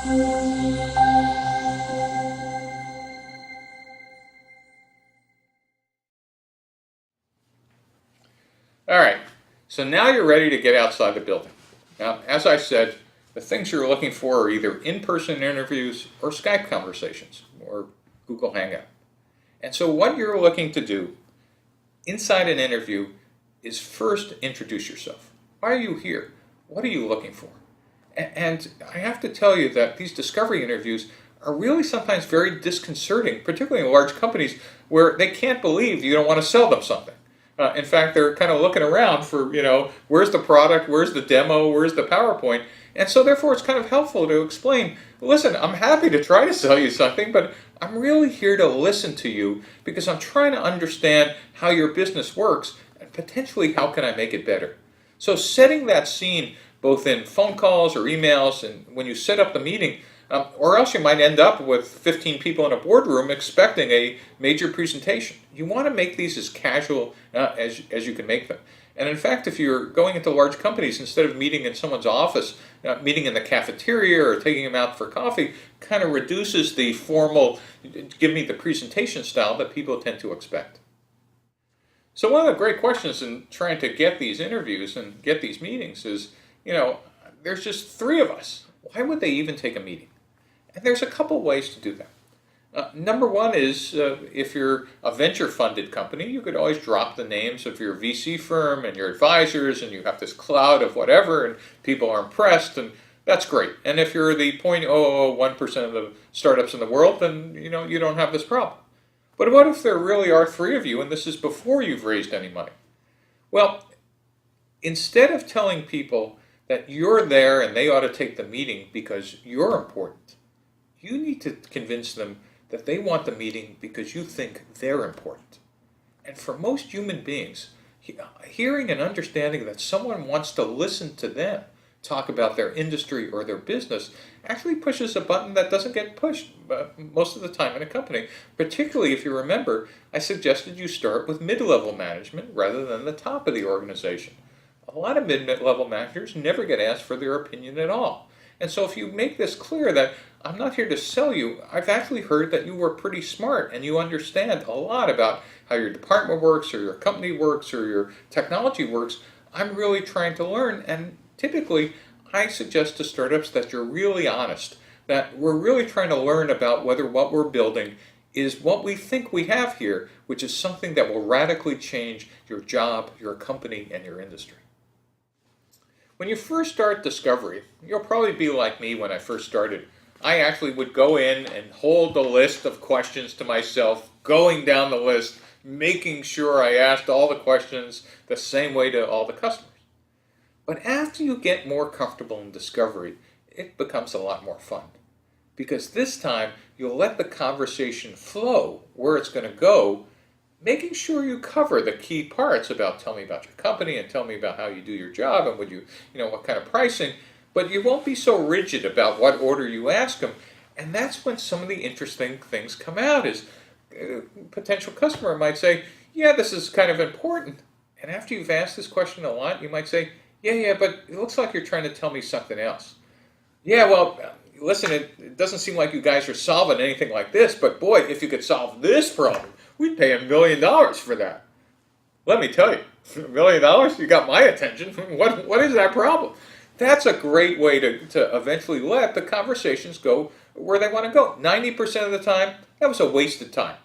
All right, so now you're ready to get outside the building. Now, as I said, the things you're looking for are either in-person interviews or Skype conversations or Google Hangout. And so what you're looking to do inside an interview is first introduce yourself. Why are you here? What are you looking for? And I have to tell you that these discovery interviews are really sometimes very disconcerting, particularly in large companies where they can't believe you don't want to sell them something. In fact, they're kind of looking around for, where's the product, where's the demo, where's the PowerPoint? And so therefore it's kind of helpful to explain, listen, I'm happy to try to sell you something, but I'm really here to listen to you because I'm trying to understand how your business works and potentially how can I make it better. So setting that scene both in phone calls or emails and when you set up the meeting, or else you might end up with 15 people in a boardroom expecting a major presentation. You want to make these as casual as you can make them. And in fact, if you're going into large companies, instead of meeting in someone's office, meeting in the cafeteria or taking them out for coffee, kind of reduces the formal, give me the presentation style that people tend to expect. So one of the great questions in trying to get these interviews and get these meetings is, there's just 3 of us. Why would they even take a meeting? And there's a couple ways to do that. Number one is if you're a venture-funded company, you could always drop the names of your VC firm and your advisors, and you have this cloud of whatever, and people are impressed, and that's great. And if you're the 0.001% of the startups in the world, then you don't have this problem. But what if there really are 3 of you, and this is before you've raised any money? Well, instead of telling people that you're there and they ought to take the meeting because you're important, you need to convince them that they want the meeting because you think they're important. And for most human beings, hearing and understanding that someone wants to listen to them talk about their industry or their business actually pushes a button that doesn't get pushed most of the time in a company. Particularly if you remember, I suggested you start with mid-level management rather than the top of the organization. A lot of mid-level managers never get asked for their opinion at all. And so if you make this clear that I'm not here to sell you, I've actually heard that you were pretty smart and you understand a lot about how your department works or your company works or your technology works, I'm really trying to learn. And typically, I suggest to startups that you're really honest, that we're really trying to learn about whether what we're building is what we think we have here, which is something that will radically change your job, your company, and your industry. When you first start discovery, you'll probably be like me when I first started. I actually would go in and hold the list of questions to myself, going down the list, making sure I asked all the questions the same way to all the customers. But after you get more comfortable in discovery, it becomes a lot more fun. Because this time, you'll let the conversation flow where it's going to go, making sure you cover the key parts about tell me about your company and tell me about how you do your job and what kind of pricing, but you won't be so rigid about what order you ask them. And that's when some of the interesting things come out is a potential customer might say, yeah, this is kind of important. And after you've asked this question a lot, you might say, yeah, but it looks like you're trying to tell me something else. Yeah, well, listen, it doesn't seem like you guys are solving anything like this, but boy, if you could solve this problem, we'd pay $1 million for that. Let me tell you, $1 million, you got my attention. What is that problem? That's a great way to eventually let the conversations go where they want to go. 90% of the time, that was a wasted time.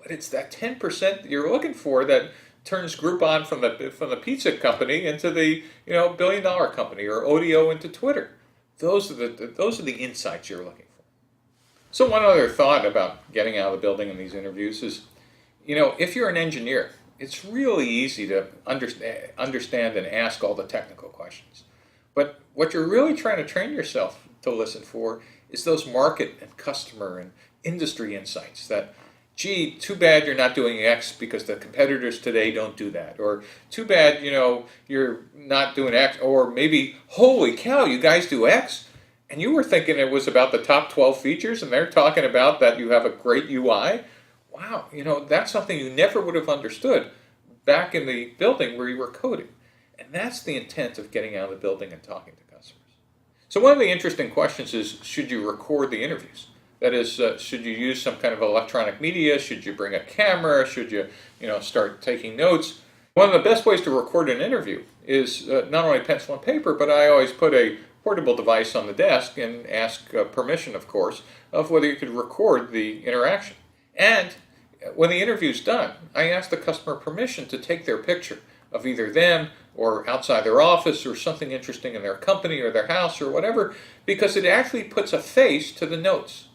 But it's that 10% that you're looking for that turns Groupon from the pizza company into the $1 billion company, or ODO into Twitter. Those are the insights you're looking for. So one other thought about getting out of the building in these interviews is, if you're an engineer, it's really easy to understand and ask all the technical questions. But what you're really trying to train yourself to listen for is those market and customer and industry insights that, gee, too bad you're not doing X because the competitors today don't do that. Or too bad, you're not doing X. Or maybe, holy cow, you guys do X? And you were thinking it was about the top 12 features and they're talking about that you have a great UI. Wow, that's something you never would have understood back in the building where you were coding. And that's the intent of getting out of the building and talking to customers. So one of the interesting questions is, should you record the interviews? That is, should you use some kind of electronic media? Should you bring a camera? Should you, start taking notes? One of the best ways to record an interview is not only pencil and paper, but I always put a portable device on the desk and ask permission, of course, of whether you could record the interaction. And when the interview's done, I ask the customer permission to take their picture of either them or outside their office or something interesting in their company or their house or whatever, because it actually puts a face to the notes.